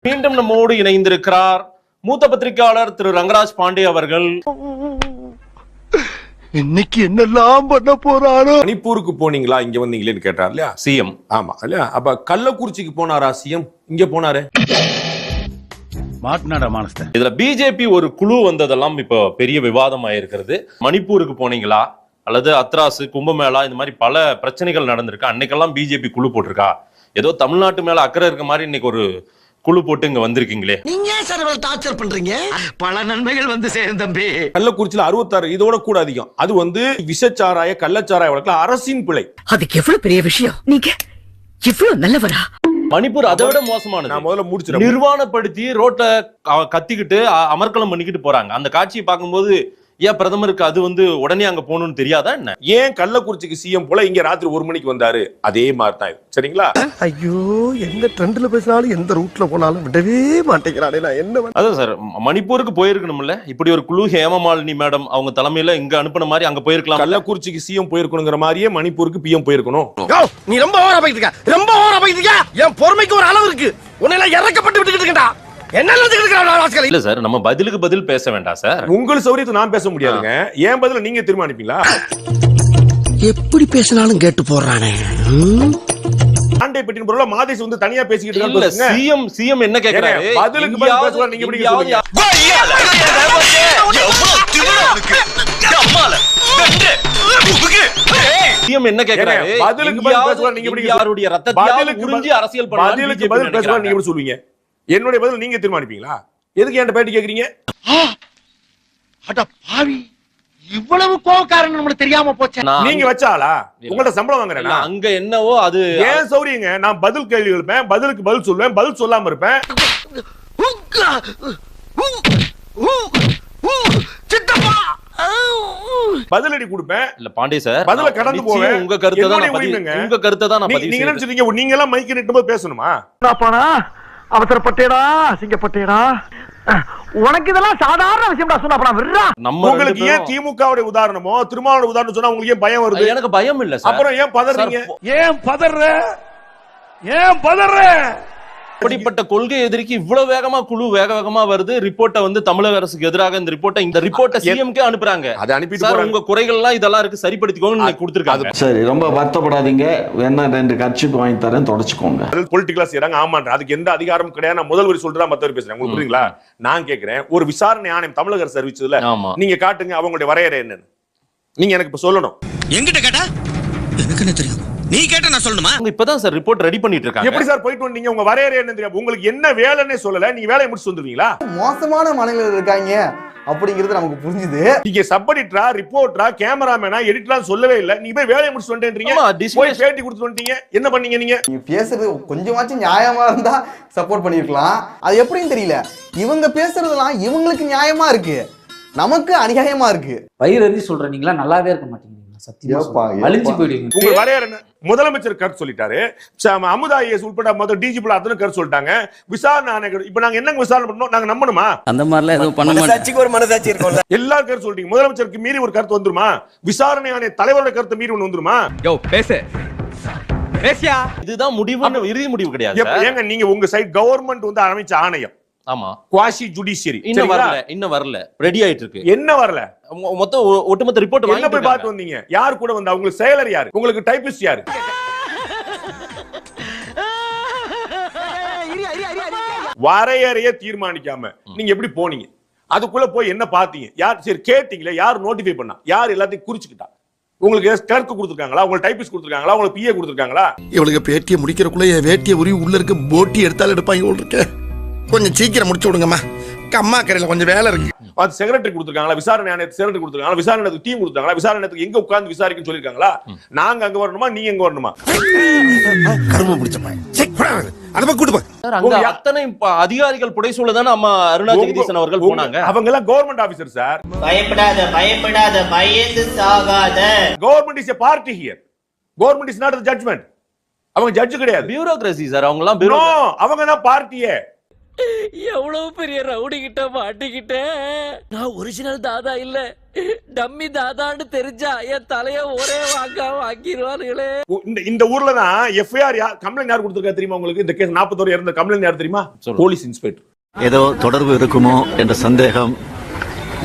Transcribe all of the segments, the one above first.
மீண்டும் நம்மோடு இணைந்திருக்கிறார் மூத்த பத்திரிகையாளர் திரு ரங்கராஜ் பாண்டே அவர்கள். இன்னைக்கு என்னெல்லாம் பண்ண போறாரோ. மணிப்பூருக்கு போனீங்களா, இங்க வந்தீங்களேன்னு கேட்டார் இல்லையா சிஎம். ஆமா இல்லையா? அப்ப கள்ளக்குறிச்சிக்கு போனாரா சிஎம்? இங்க போனாரு. இதுல பிஜேபி ஒரு குழு வந்ததெல்லாம் இப்போ பெரிய விவாதம் ஆயிருக்கிறது. மணிப்பூருக்கு போனீங்களா அல்லது அத்ராஸ், கும்பமேளா, இந்த மாதிரி பல பிரச்சனைகள் நடந்திருக்கு. அன்னைக்கெல்லாம் பிஜேபி குழு போட்டிருக்கா? ஏதோ தமிழ்நாட்டு மேல அக்கறை இருக்க மாதிரி இன்னைக்கு ஒரு குழு போட்டு இங்க வந்திருக்கீங்களே. நீங்க சார் இவ்வளவு டார்ச்சர் பண்றீங்க. பல நன்மைகள் வந்து சேரும் தம்பி. கள்ளக்குறிச்சியில 66, இதோட கூட அதிகம். அது வந்து விஷச்சாராய கள்ளச்சாராய வழக்குல அரசின் பிழை. அதுக்கு எவ்வளவு பெரிய விஷயம். நீங்க இவ்வளவு நல்லவரா? மணிப்பூர் அதை விட மோசமானது. நான் முதல்ல முடிச்சிடுறேன். நிர்வாணப்படுத்தி ரோட்ல கத்திக்கிட்டு அமர்க்களம் பண்ணிக்கிட்டு போறாங்க. அந்த காட்சியை பார்க்கும்போது ஏன் பிரதமருக்கு அது வந்து உடனே அங்க போகணும்னு தெரியாதா என்ன? ஏன் கள்ளக்குறிச்சிக்கு சிஎம் போல இங்க ராத்திரி 1 மணிக்கு வந்தாரு? அதே மாதிரி தான் இது. சரிங்களா? ஐயோ, எந்த ட்ரெண்ட்ல பேசினாலும் எந்த ரூட்ல போனாலும் விடவே மாட்டேங்கிறானே. நான் என்ன அதான் சார், மணிப்பூருக்கு போயிருக்கணும்ல. இப்படி ஒரு குழு ஹேமமாலினி மேடம் அவங்க தலைமையில இங்க அனுப்பின மாதிரி அங்க போயிருக்கலாம். கள்ளக்குறிச்சிக்கு சிஎம் போயிருக்கணுங்கிற மாதிரியே மணிப்பூருக்கு பிஎம் போயிருக்கணும். நீ ரொம்ப ஓவரா போயிட்டு இருக்க. ரொம்ப ஓவரா போயிட்டு இருக்க. என் பொறுமைக்கு ஒரு அளவு இருக்கு. உன்னை இறக்கப்பட்டு விட்டுக்கிட்டு இருக்கடா. என்ன இல்ல சார், நம்ம பதிலுக்கு பதில் பேச வேண்டாம் சார். உங்கள் சௌரியத்தை நான் பேச முடியாதுங்க. ஏன் பதில நீங்க தீர்மானிப்பீங்களா? எப்படி பேசினாலும் கேட்டு போறானே. ஆண்டை பெட்டின் பொருள மாதேஷ் வந்து தனியா பேசிக்கிட்டு இருக்காங்க. சிஎம் என்ன கேக்குறாரு? பதிலுக்கு பதில் பேசுவார். நீங்க எப்படி சொல்றீங்க? சிஎம் என்ன கேக்குறாரு? பதிலுக்கு பதில் பேசுவார். நீங்க எப்படி யாருடைய ரத்தத்தை உறிஞ்சி அரசியல் பண்ணலாம்? பதிலுக்கு பதில் பேசுவார். நீங்க எப்படி சொல்வீங்க? என்னுடைய பதில் நீங்க தீர்மானிப்பீங்களா? எதுக்கு என்கிட்ட பேட்டி கேக்குறீங்க? அட பாவி, இவ்வளவு கோவக்காரன் நம்மளுக்கு தெரியாம போச்சு. நீங்க வச்சாளா? உங்கள்ட்ட சம்பளம் வாங்குறேனா? அங்க என்னவோ அது ஏன் சௌரியங்க. நான் பதில் கேள்வி எழுப்பேன், பதிலுக்கு பதில் சொல்லுவேன், பதில் சொல்லாம இருப்பேன். பதிலடி கொடுப்பேன். இல்ல பாண்டே சார், பதில கடந்து போவேன். உங்க கருத்தை தான் நான் பதிவு. நீங்க நினைச்சீங்க நீங்க எல்லாம் மைக் நிட்டும்போது பேசணுமா? அவசரப்பட்டேடா, சிங்கப்பட்டேடா. உனக்கு இதெல்லாம் சாதாரண விஷயம்டா. சொன்னா உங்களுக்கு ஏன் திமுகவுடைய உதாரணமோ திருமாவளவன் உதாரணம் சொன்னா உங்களுக்கு ஏன் பயம் வருது? எனக்கு பயம் இல்ல சார். அப்புறம் ஏன் பதறீங்க? ஏன் பதற? அப்படிப்பட்ட கொள்கை எதிர்க்கு இவ்வளவு வேகமா குழு வேகமா வருது. ரிப்போர்ட்டை வந்து தமிழக அரசுக்கு எதிராக இந்த ரிப்போர்ட்டை சிஎம்கே அனுப்புறாங்க. அதை அனுப்பிட்டு உங்க குறைகள் எல்லாம் இதெல்லாம் இருக்கு, சரிப்படுத்திக்கோங்க கொடுத்திருக்காங்க. சரி, ரொம்ப வருத்தப்படாதீங்க. வேணா 2 கட்சிக்கு வாங்கி தரேன், தொடச்சுக்கோங்க. பொலிட்டிக்கலா செய்யறாங்க. ஆமான்ற அதுக்கு எந்த அதிகாரம் கிடையாது. நான் முதல் வரி சொல்றேன், மத்தவர் பேசுறேன். உங்களுக்கு புரியுங்களா? நான் கேக்குறேன், ஒரு விசாரணை ஆணையம் தமிழக அரசு அறிவிச்சதுல நீங்க காட்டுங்க அவங்களுடைய வரையறை என்னன்னு. நீங்க எனக்கு இப்ப சொல்லணும். என்கிட்ட கேட்டா எனக்கு என்ன தெரியும்? நீ கேட்ட நான் சொல்லணுமா? இப்பதான் சார் ரிப்போர்ட் ரெடி பண்ணிட்டு இருக்காங்க. எப்படி சார் போயிட்டு வந்தீங்க? உங்க வரையறை என்ன தெரியும்? உங்களுக்கு என்ன வேலைன்னே சொல்லல. நீங்க வேலையை முடிச்சு வந்துருவீங்களா? மோசமான மனநிலையில இருக்காங்க அப்படிங்கிறது நமக்கு புரிஞ்சுது. நீங்க சப் எடிட்டரா, ரிப்போர்ட்டரா, கேமராமேனா, எடிட்டரா சொல்லவே இல்ல. நீங்க போய் வேலையை முடிச்சு வந்துட்டீங்க. போய் பேட்டி கொடுத்து வந்துட்டீங்க. என்ன பண்ணீங்க? நீங்க பேசுறது கொஞ்சமாச்சும் நியாயமா இருந்தா சப்போர்ட் பண்ணிருக்கலாம். அது எப்படின்னு தெரியல. இவங்க பேசுறதெல்லாம் இவங்களுக்கு நியாயமா இருக்கு, நமக்கு அநியாயமா இருக்கு. வயிறு சொல்றேன், நீங்களா நல்லாவே இருக்க மாட்டீங்க. முதலமைச்சர் கருத்து சொல்லிட்டாரு. அமுதா ஐஏஎஸ் உட்பட மொத்த டிஜிபி அத்தனை கருத்து சொல்லிட்டாங்க. விசாரணை இப்ப நாங்க என்ன விசாரணை பண்ணோம்? நாங்க நம்பணுமா? அந்த மாதிரிலாம் எதுவும் பண்ண மாட்டோம். ஒரு மனசாட்சி இருக்கும். எல்லாரும் கருத்து சொல்லிட்டீங்க. முதலமைச்சருக்கு மீறி ஒரு கருத்து வந்துருமா? விசாரணை ஆணைய தலைவரோட கருத்து மீறி ஒண்ணு வந்துருமா? இதுதான் முடிவு, இறுதி முடிவு கிடையாது. ஏங்க நீங்க உங்க சைட் கவர்மெண்ட் வந்து அமைச்ச ஆணையம். ஆமா, குவாசி ஜுடிஷியரி இன்னும் வரல, ரெடி ஆயிட்டு இருக்கு. என்ன வரல? மொத்த ஒட்டுமொத்த ரிப்போர்ட் என்ன போய் பார்த்து வந்தீங்க? யார் கூட வந்தா? உங்களுக்கு செயலர் யாரு? உங்களுக்கு டைபிஸ்ட் யாரு? வரையறைய தீர்மானிக்காம நீங்க எப்படி போனீங்க? அதுக்குள்ள போய் என்ன பாத்தீங்க? யார் சரி கேட்டீங்களா? யார் நோட்டிஃபை பண்ணா? யார் எல்லாத்தையும் குறிச்சுக்கிட்டா? உங்களுக்கு கிளர்க் கொடுத்துருக்காங்களா? உங்களுக்கு டைபிஸ்ட் கொடுத்துருக்காங்களா? உங்களுக்கு பிஏ கொடுத்துருக்காங்களா? இவளுக்கு பேட்டியை முடிக்கிறக்குள்ள என் வேட்டியை உரி உள்ள இருக்க போட்டி எடுத்தாலும் எடுப்பாங்க இருக்கு. கொஞ்சம் சீக்கிரம் முடிச்சு விடுங்கம்மா. அம்மா கரையில கொஞ்சம் வேலை இருக்கு. அது செக்ரட்டரி கொடுத்துருக்காங்களா? விசாரணை ஆணையத்துக்கு செக்ரட்டரி கொடுத்துருக்காங்களா? விசாரணை டீம் கொடுத்தாங்களா? விசாரணை எங்க உட்கார்ந்து விசாரிக்கணும்னு சொல்லிருக்காங்களா? நாங்க அங்க வரணுமா? நீங்க எங்க வரணுமா? கரும பிடிச்சமா அத கூட்டு போ. அங்க அத்தனை அதிகாரிகள் புடைசூழதான அம்மா அருணா ஜெகதீசன் அவர்கள் போனாங்க. அவங்க எல்லாம் கவர்மெண்ட் ஆபீசர் சார். பயப்படாத பயந்து சாகாத. Government is a party here. Government is not the judgment. அவங்க ஜட்ஜ் கிடையாது. Bureaucracy sir. அவங்க எல்லாம் அவங்க தான் பார்ட்டியே. எவ்வளவு பெரிய ரவுடி கிட்ட மாட்டிக்கிட்டேன். நான் ஒரிஜினல் தாதா இல்ல, டம்மி தாதான்னு தெரிஞ்சா என் தலைய ஒரே வாங்கிடுவாருங்களே. இந்த ஊர்ல தான் எஃப்ஐஆர் கம்ப்ளைண்ட் யார் கொடுத்திருக்கா தெரியுமா உங்களுக்கு? இந்த கேஸ் 41 இறந்த கம்ப்ளைண்ட் யார் தெரியுமா? Police inspector. ஏதோ தொடர்பு இருக்குமோ என்ற சந்தேகம்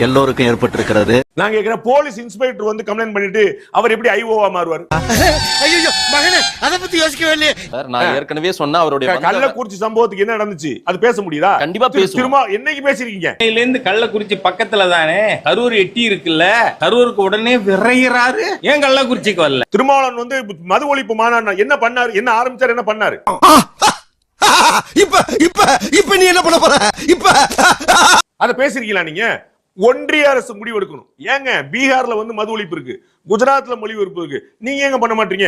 எல்லோருக்கும் ஏற்பட்டிருக்கிறது. நான் கேக்குறேன், போலீஸ் இன்ஸ்பெக்டர் வந்து கம்ப்ளைண்ட் பண்ணிட்டு அவர் எப்படி ஐஓவா மாறுவார்? ஐயோ மகனே, அத பத்தி யோசிக்கவே இல்லையே. சார் நான் ஏற்கனவே சொன்ன அவருடைய கள்ளக்குறிச்சி சம்பவத்துக்கு என்ன நடந்துச்சு அது பேச முடியுதா? கண்டிப்பா பேசுவோம். திரும்ப என்னைக்கு பேசிருக்கீங்க? இருந்து கள்ளக்குறிச்சி பக்கத்துல தானே கரூர் எட்டி இருக்குல்ல, கரூருக்கு உடனே விரைகிறாரு. ஏன் கள்ளக்குறிச்சிக்கு வரல? திருமாவளவன் வந்து மது ஒழிப்பு மாநாடு என்ன பண்ணாரு? என்ன ஆரம்பிச்சாரு? என்ன பண்ணாரு? இப்ப இப்ப இப்ப நீ என்ன பண்ண போற? இப்ப அத பேசிருக்கீங்களா நீங்க? ஒன்றிய அரசு முடிவு எடுக்கணும். ஏங்க பீகார்ல வந்து மது ஒழிப்பு இருக்கு, குஜராத்ல மொழி ஒழிப்பு இருக்கு, நீங்க ஏங்க பண்ண மாட்டீங்க?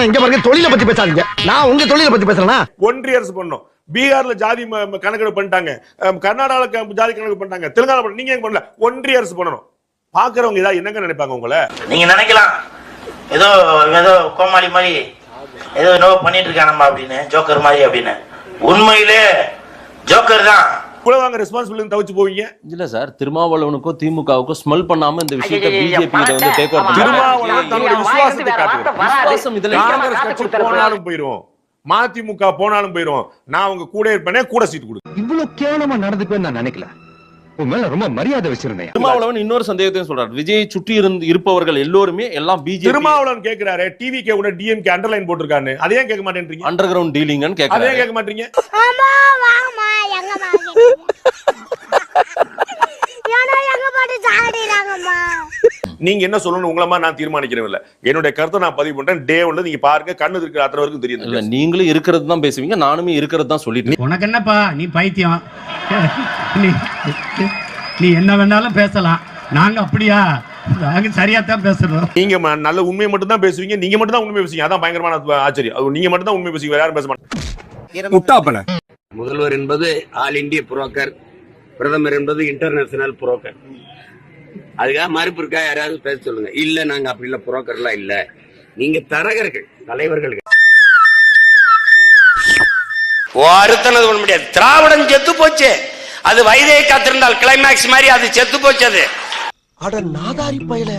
இங்க பாருங்க, தொழிலை பத்தி பேசாதீங்க, நான் உங்க தொழிலை பத்தி பேசுறேனா? ஒன்றிய அரசு பண்ணணும். பீகார்ல ஜாதி கணக்கெடுப்பு பண்ணிட்டாங்க, கர்நாடகால ஜாதி கணக்கு பண்ணிட்டாங்க, தெலுங்கானா நீங்க ஏங்க பண்ணல? ஒன்றிய அரசு பண்ணணும். பாக்குறவங்க இதா என்னங்க நினைப்பாங்க உங்களை? நீங்க நினைக்கலாம் ஏதோ ஏதோ கோமாளி மாதிரி ஏதோ என்னவோ பண்ணிட்டு இருக்கானம்மா அப்படின்னு, ஜோக்கர் மாதிரி அப்படின்னு. உண்மையிலே ஜோக்கர் தான். குலவாங்க ரெஸ்பான்சிபிலிட்டி தவிச்சு போவீங்க. இல்ல சார், திருமாவளவனுக்கோ திமுகவுக்கோ ஸ்மெல் பண்ணாம இந்த விஷயத்தை பிஜேபி வந்து டேக் ஓவர். திருமாவளவன் தன்னுடைய விசுவாசத்தை காட்டுகிறார். விசுவாசம் இதுல காங்கிரஸ் கட்சி போனாலும் போயிரும், மதிமுக போனாலும் போயிரும், நான் உங்க கூட இருப்பேனே, கூட சீட் கொடு. இவ்வளவு கேவலமா நடந்துப்பேன்னு நான் நினைக்கல. உன் மேல ரொம்ப மரியாதை வச்சிருந்தேன். திருமாவளவன் இன்னொரு சந்தேகத்தையும் சொல்றாரு, விஜய் சுற்றி இருப்பவர்கள் எல்லோருமே எல்லாம் பிஜேபி. திருமாவளவன் கேக்குறாரு டிவிகே உட டிஎம்கே அண்டர்லைன் போட்டிருக்கானே, அதையே கேட்க மாட்டேன்றீங்க? அண்டர் கிரவுண்ட் டீலிங்னு கேக்குறாரு, அதையே கேட்க மாட்டீங்க? நீங்க என்ன சொல்லணும் உங்களமா நான் தீர்மானிக்கிறேன் இல்ல, என்னுடைய கருத்தை நான் பதிவு பண்றேன். டே ஒன்று நீங்க பாருங்க, கண்ணு இருக்கிற அத்தனை வரைக்கும் தெரியும். இல்ல நீங்களும் இருக்கிறது தான் பேசுவீங்க, நானுமே இருக்கிறது தான் சொல்லிட்டு. உனக்கு என்னப்பா, நீ பைத்தியம், நீ என்ன வேணாலும் பேசலாம், நாங்க அப்படியா? நாங்க சரியா தான் பேசுறோம். நீங்க நல்ல உண்மையை மட்டும் தான் பேசுவீங்க, நீங்க மட்டும் தான் உண்மை பேசுவீங்க. அதான் பயங்கரமான ஆச்சரியம். நீங்க மட்டும் தான் உண்மை பேசுவீங்க, வேற யாரும் பேச மாட்டாங்க. முட்டாப்பன முதல்வர் என்பது ஆல் இந்திய புரோக்கர், பிரதமர் என்பது இன்டர்நேஷனல் புரோக்கர். அதுக்காக மறுப்பு இருக்கா? யாராவது பேச சொல்லுங்க. இல்ல நாங்க அப்படி இல்ல, புரோக்கர்லாம் இல்ல, நீங்க தரகர்கள், தலைவர்கள். அறுத்தனது பண்ண முடியாது. திராவிடம் செத்து போச்சு. அது வயதை காத்திருந்தால் கிளைமேக்ஸ் மாதிரி அது செத்து போச்சு. அது அட நாதாரி பயல,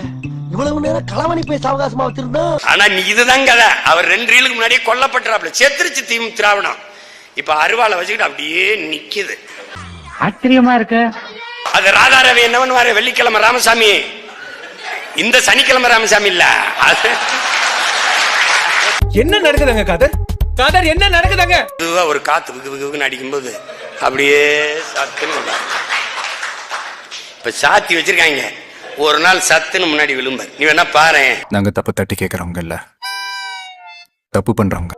இவ்வளவு நேரம் களவணி போய் சாவகாசமா வச்சிருந்தா. ஆனா இதுதான் கதை. அவர் 2 ரீலுக்கு முன்னாடி கொல்லப்பட்டாப்ல. செத்துருச்சு திராவிடம். இப்ப அருவாளை வச்சுக்கிட்டு அப்படியே நிக்குது. ஆச்சரியமா இருக்கு. அது ராதாரவி என்ன பண்ணுவாரு? வெள்ளிக்கிழமை ராமசாமி, இந்த சனிக்கிழமை ராமசாமி இல்ல. அது என்ன நடக்குதுங்க காதர்? காதர் என்ன நடக்குதுங்க? இதுவா ஒரு காத்து விகுன்னு அடிக்கும்போது அப்படியே சத்துன்னு இப்ப சாத்தி வச்சிருக்காங்க. ஒரு நாள் சத்துன்னு முன்னாடி விழும்ப. நீ வேணா பாரு. நாங்க தப்பு தட்டி கேக்குறவங்க இல்ல, தப்பு பண்றவங்க.